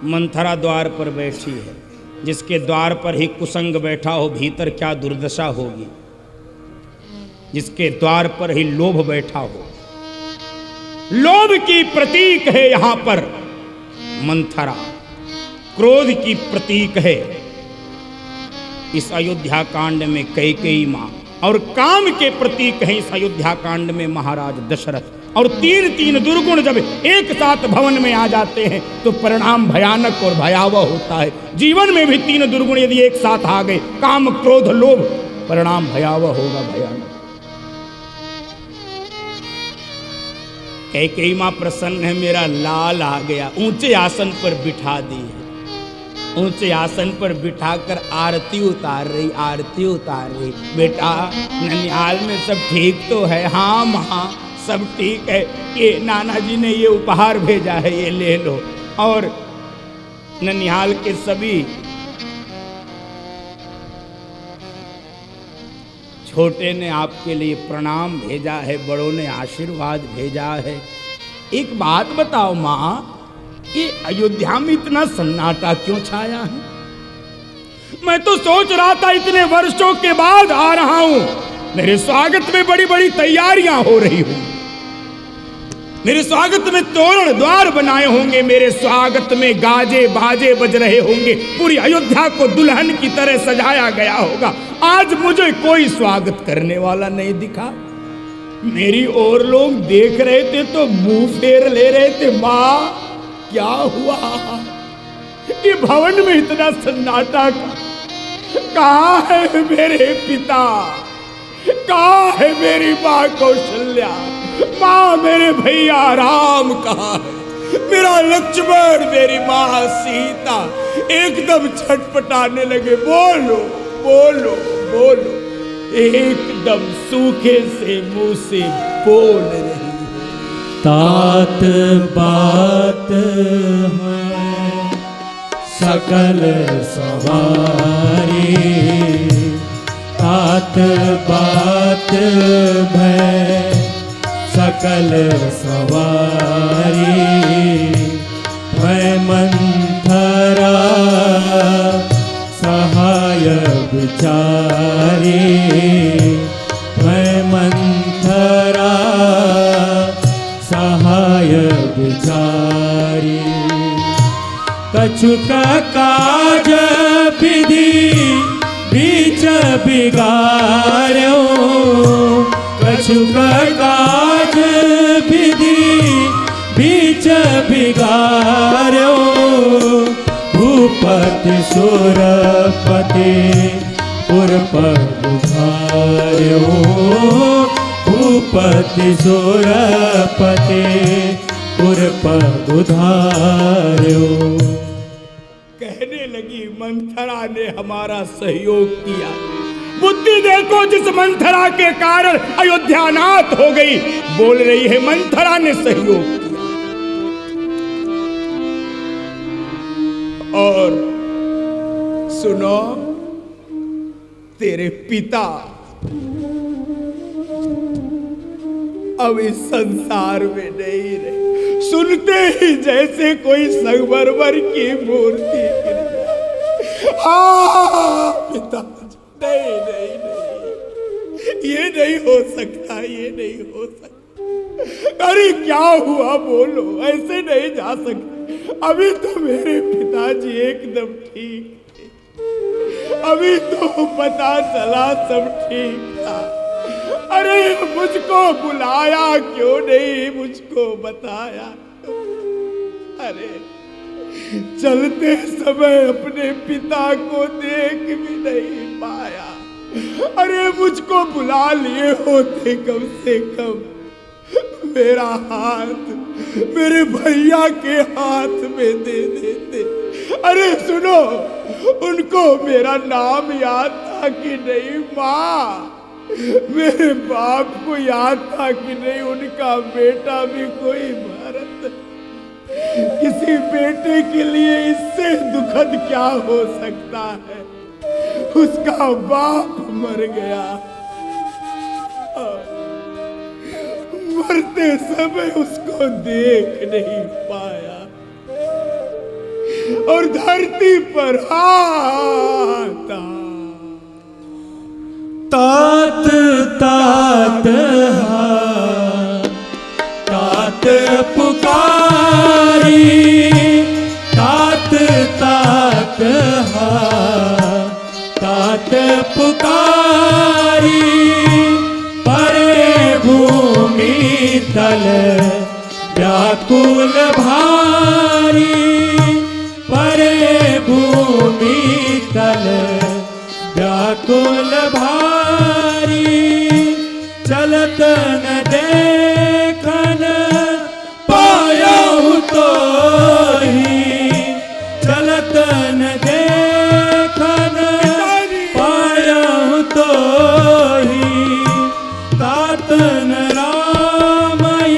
मंथरा द्वार पर बैठी है, जिसके द्वार पर ही कुसंग बैठा हो भीतर क्या दुर्दशा होगी। जिसके द्वार पर ही लोभ बैठा हो, लोभ की प्रतीक है यहां पर मंथरा, क्रोध की प्रतीक है इस अयोध्या कांड में कैकेयी मां, और काम के प्रतीक हैं इस अयोध्या कांड में महाराज दशरथ। और तीन तीन दुर्गुण जब एक साथ भवन में आ जाते हैं तो परिणाम भयानक और भयावह होता है। जीवन में भी तीन दुर्गुण यदि एक साथ आ गए, काम क्रोध लोभ, परिणाम भयावह होगा, भयानक। कैकेयी मां प्रसन्न है, मेरा लाल आ गया, ऊंचे आसन पर बिठा दी है। ऊंचे आसन पर बिठाकर आरती उतार रही, आरती उतार रही। बेटा ननिहाल में सब ठीक तो है? हाँ माँ सब ठीक है, ये नाना जी ने ये उपहार भेजा है, ये ले लो। और ननिहाल के सभी छोटे ने आपके लिए प्रणाम भेजा है, बड़ों ने आशीर्वाद भेजा है। एक बात बताओ माँ, ये अयोध्या में इतना सन्नाटा क्यों छाया है? मैं तो सोच रहा था इतने वर्षों के बाद आ रहा हूं, मेरे स्वागत में बड़ी बड़ी तैयारियां हो रही होंगी, मेरे स्वागत में तोरण द्वार बनाए होंगे, मेरे स्वागत में गाजे बाजे बज रहे होंगे, पूरी अयोध्या को दुल्हन की तरह सजाया गया होगा। आज मुझे कोई स्वागत करने वाला नहीं दिखा। मेरी ओर लोग देख रहे थे तो मुंह फेर ले रहे थे। माँ क्या हुआ? ये भवन में इतना सन्नाटा कहाँ है मेरे पिता? कहाँ है मेरी माँ कौशल्या? माँ मेरे भैया राम कहाँ है? मेरा लक्ष्मण, मेरी माँ सीता एकदम छटपटाने लगे। बोलो बोलो बोलो, एकदम सूखे से मुंह से बोल रही। तात बात है सकल सवारी, तात बात है सकल सवारी। मैं मंथरा सहाय विचारी, मैं मंथरा सहाय विचारी। कछुक काज विधि बीच बिगाड़ो, कछुक काज विधि बीच बिगाड़ो। भूपति सुरपति पुर पर उधार्यो, भूपति सुरपति पुर पर उधार्यो। कहने लगी मंथरा ने हमारा सहयोग किया। बुद्धि देखो, जिस मंथरा के कारण अयोध्या नाथ हो गई, बोल रही है मंथरा ने सहयोग किया। और सुनो, तेरे पिता अब इस संसार में नहीं रहे। सुनते ही जैसे कोई संगमरमर की मूर्ति गिर जाए। हाँ पिता, नहीं नहीं नहीं, ये नहीं हो सकता, ये नहीं हो सकता। अरे क्या हुआ बोलो, ऐसे नहीं जा सकते। अभी तो मेरे पिताजी एकदम ठीक थे, अभी तो पता चला सब ठीक था। अरे मुझको बुलाया क्यों नहीं, मुझको बताया? अरे चलते समय अपने पिता को देख भी नहीं पाया। अरे मुझको बुला लिए होते कम से कम, मेरा हाथ मेरे भैया के हाथ में दे देते। अरे सुनो, उनको मेरा नाम याद था कि नहीं? माँ मेरे बाप को याद था कि नहीं उनका बेटा भी कोई भरत? किसी बेटे के लिए इससे दुखद क्या हो सकता है? उसका बाप मर गया, मरते समय उसको देख नहीं पाया। और धरती पर आता तात तात तात पुकारी तात तात तात पुकारी परे भूमि तल व्याकुल भारी परे भूमि तल व्याकुल भारी चलत न देखन पायहु तो ही चलत न देखन पायहु तो ही तात न रामई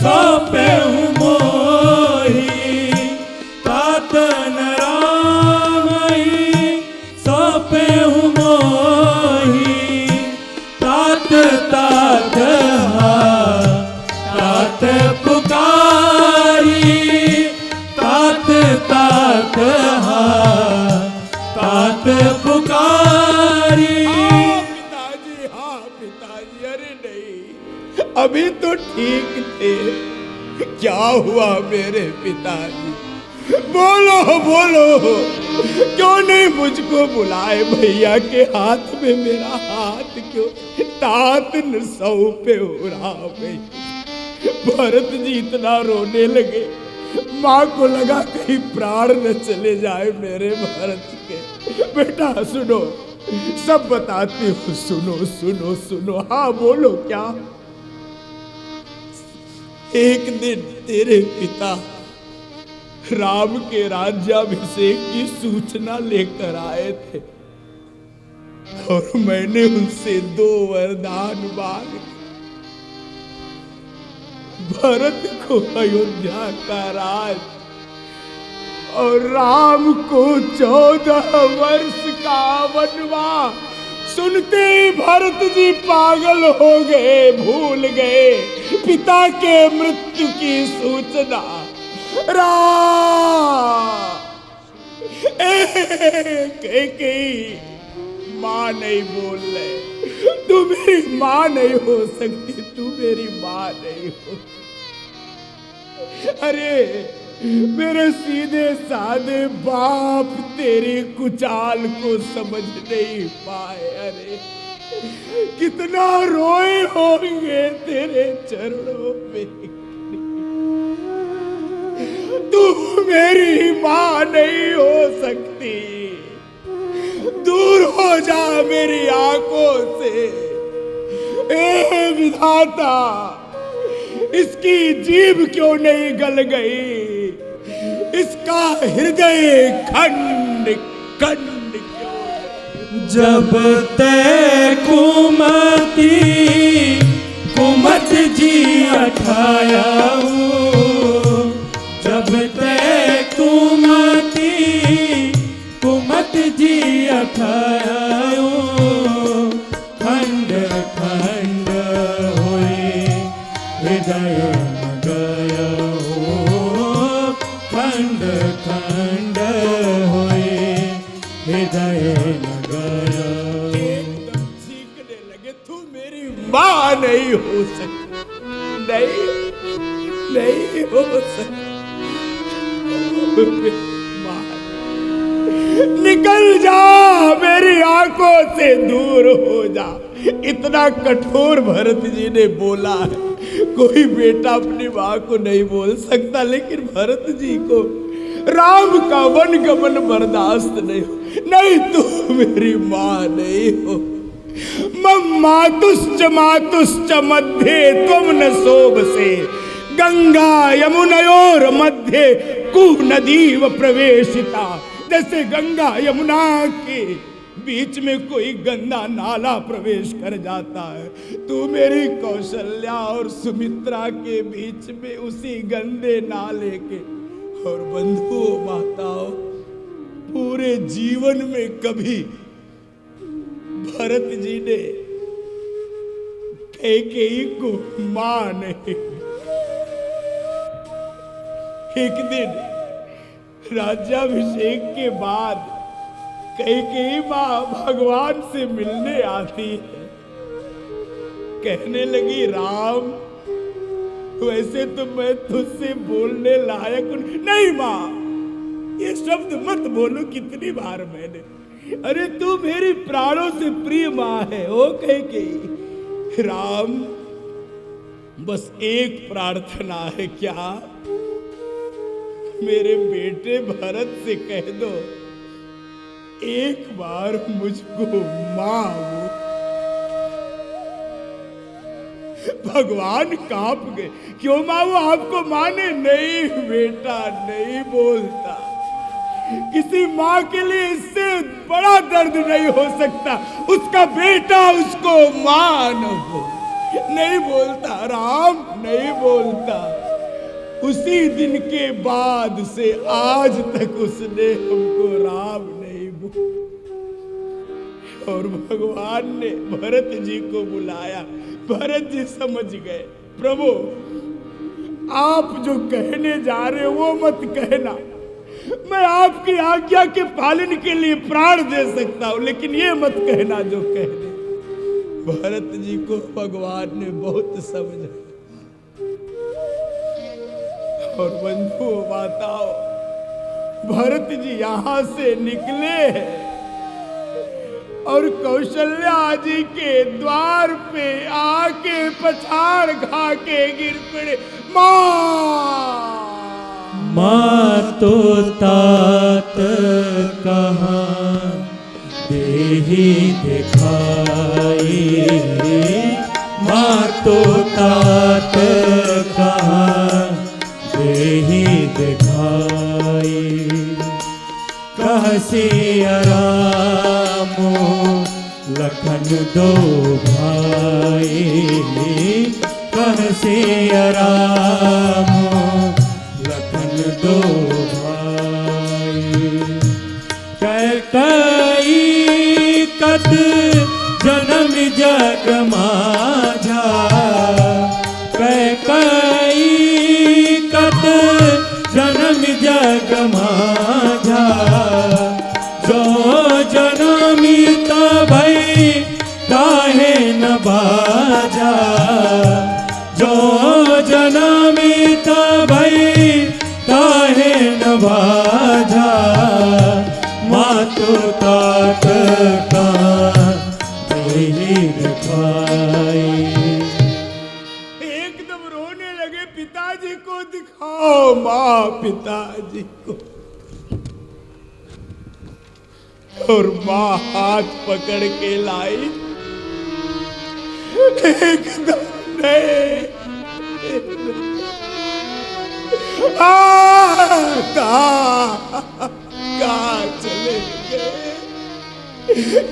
सौंपेहु मोही तात न रामई सौंपेहु मोही तात तात तात पुकारी तात तात तात पुकारी। पिताजी, हाँ पिताजी, अरे नहीं, अभी तो ठीक थे, क्या हुआ मेरे पिताजी? बोलो बोलो, क्यों नहीं मुझको बुलाए? भैया के हाथ में मेरा हाथ क्यों तात न सौंपे हो रहा? भरत जी इतना रोने लगे, माँ को लगा कहीं प्राण न चले जाए मेरे भरत के। बेटा सुनो, सब बताती हूँ, सुनो सुनो सुनो। हाँ बोलो क्या? एक दिन तेरे पिता राम के राज्याभिषेक की सूचना लेकर आए थे और मैंने उनसे 2 वरदान मांगे। भरत को अयोध्या का राज और राम को 14 वर्ष का वनवास। सुनते ही भरत जी पागल हो गए, भूल गए पिता के मृत्यु की सूचना। कई माँ नहीं बोल रहे, तू मेरी माँ नहीं हो सकती, तू मेरी माँ नहीं हो। अरे मेरे सीधे साधे बाप तेरी कुचाल को समझ नहीं पाए। अरे कितना रोए होंगे तेरे चरणों में। तू मेरी माँ नहीं हो सकती, दूर हो जा मेरी आंखों से। ए विधाता, इसकी जीभ क्यों नहीं गल गई? इसका हृदय खंड खंड क्यों? जब तय कुमति कुमत जी अठायाऊ, जब तय कुमति कुमत जी अठायाऊ, खंड खंड होए हृदय न गयो, खंड खंड होए हृदय न गयो। एकदम चीखने लगे, तू मेरी माँ नहीं हो सकती, नहीं नहीं हो सकती। माँ, निकल जा मेरी आंखों से, दूर हो जा। इतना कठोर भरत जी ने बोला है। कोई बेटा अपनी माँ को नहीं बोल सकता, लेकिन भरत जी को राम का वन गमन बर्दाश्त नहीं हो। नहीं, तू मेरी माँ नहीं हो। मातुश्च मातुश्च मध्ये त्वं न शोभसे, गंगा यमुनयोर मध्य कुनदीव प्रवेशिता। जैसे गंगा यमुना के बीच में कोई गंदा नाला प्रवेश कर जाता है, तू मेरी कौशल्या और सुमित्रा के बीच में उसी गंदे नाले के। और बंधुओं माताओं, पूरे जीवन में कभी भरत जी ने कैकेयी को मां नहीं। एक दिन राज्याभिषेक के बाद कई माँ भगवान से मिलने आती है। कहने लगी, राम वैसे तो मैं तुझसे बोलने लायक नहीं माँ, ये शब्द मत बोलो कितनी बार मैंने। अरे तू मेरी प्राणों से प्रिय माँ है। ओ कह राम बस एक प्रार्थना है, क्या मेरे बेटे भरत से कह दो एक बार मुझको माँ। भगवान कांप गए, क्यों माँ वो आपको माने? नहीं बेटा नहीं बोलता, किसी माँ के लिए इससे बड़ा दर्द नहीं हो सकता उसका बेटा उसको माँ न हो। नहीं बोलता राम, नहीं बोलता। उसी दिन के बाद से आज तक उसने हमको राम नहीं बोला। और भगवान ने भरत जी को बुलाया। भरत जी समझ गए, प्रभु आप जो कहने जा रहे हो वो मत कहना, मैं आपकी आज्ञा के पालन के लिए प्राण दे सकता हूं, लेकिन ये मत कहना जो कह दे। भरत जी को भगवान ने बहुत समझा। और बंधु माताओं, भरत जी यहां से निकले हैं और कौशल्या जी के द्वार पे आके पछाड़ खा के गिर पड़े। माँ तो तात कहाँ देही दिखाई, माँ तो तात कहाँ देही दिखाई। कहसी रामो लखन दो भाई, कहसी रामो लखन दो भाई। कई कत जन्म जग माझा, कई कत जन्म जग माझा। जो जनमी तभई काहे न बाजा, जो जनमी तभई काहे न बाजा। मातु तात का दिखाई। एकदम रोने लगे, पिताजी को दिखाओ। माँ पिताजी को, और माँ हाथ पकड़ के लाई। एकदम नहीं, कहाँ चले गए?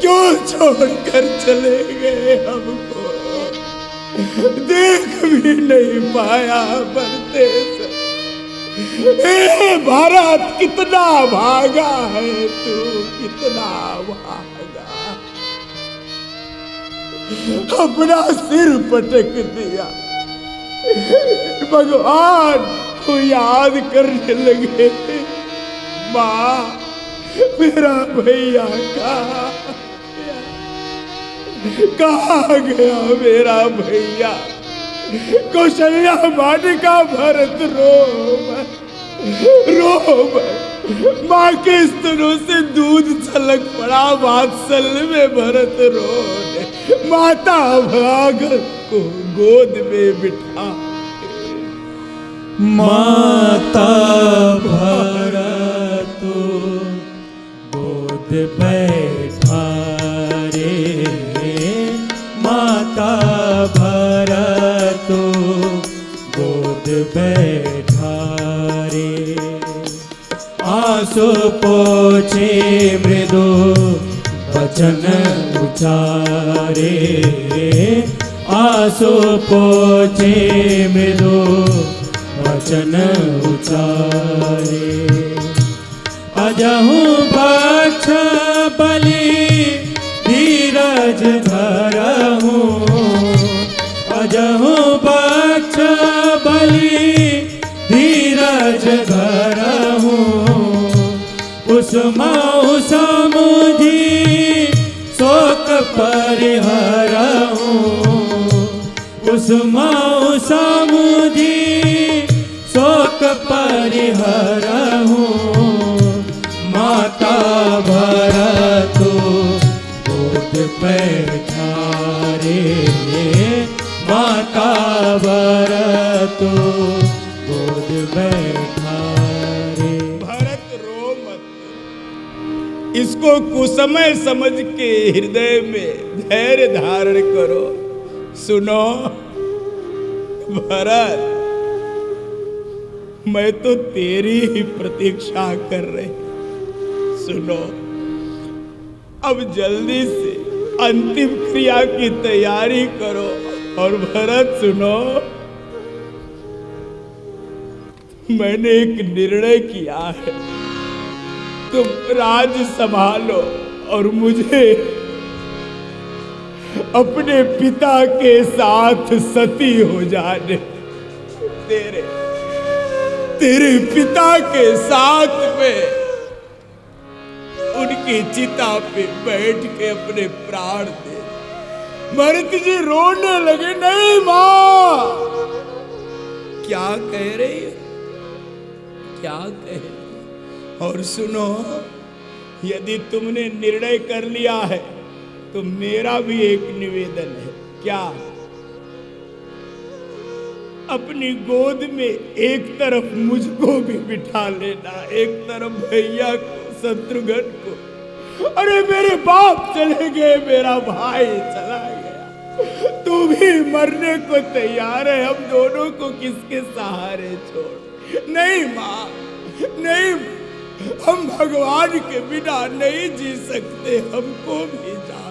क्यों छोड़कर चले गए हमको? देख भी नहीं पाया मरते से। भारत कितना भागा है तू, कितना भागा। अपना सिर पटक दिया। भगवान को याद करने लगे। माँ मेरा भैया कहाँ गया? मेरा भैया कौशल्या वाटिका भरत रोम माँ के स्तनों से दूध छलक पड़ा। वात्सल्य में भरत रोने माता भागत को गोद में बिठा। माता भरत गोद बैठा रे, माता भरत गोद बैठा रे। आंसू पोछे मृदु वचन उचारे, आंसू पोछे मृदु वचन उचारे। अजहू बक्ष बलि धीरज धरहूँ, अजहू बक्ष बलि धीरज धरहूँ। कुसुमाऊ समुझी शोक परिहरहूँ, कुसुमाऊ समुझी शोक परिहरहूँ। माता भरतु गोद पैठारे, माता भरतु गोद बैठारे। भरत रो मत, इसको कुसमय समझ के हृदय में धैर्य धारण करो। सुनो भरत, मैं तो तेरी ही प्रतीक्षा कर रही। सुनो, अब जल्दी से अंतिम क्रिया की तैयारी करो। और भरत सुनो, मैंने एक निर्णय किया है, तुम राज संभालो और मुझे अपने पिता के साथ सती हो जाने। तेरे पिता के साथ में उनकी चिता पे बैठ के अपने प्राण दे। भरत जी रोने लगे, नहीं मां, क्या कह रही है, क्या कह रही? और सुनो, यदि तुमने निर्णय कर लिया है तो मेरा भी एक निवेदन है। क्या? अपनी गोद में एक तरफ मुझको भी बिठा लेना, एक तरफ भैया को, शत्रुघ्न को। अरे मेरे बाप चले गए, मेरा भाई चला गया, तू भी मरने को तैयार है, हम दोनों को किसके सहारे छोड़? नहीं माँ, नहीं, हम भगवान के बिना नहीं जी सकते, हमको भी जा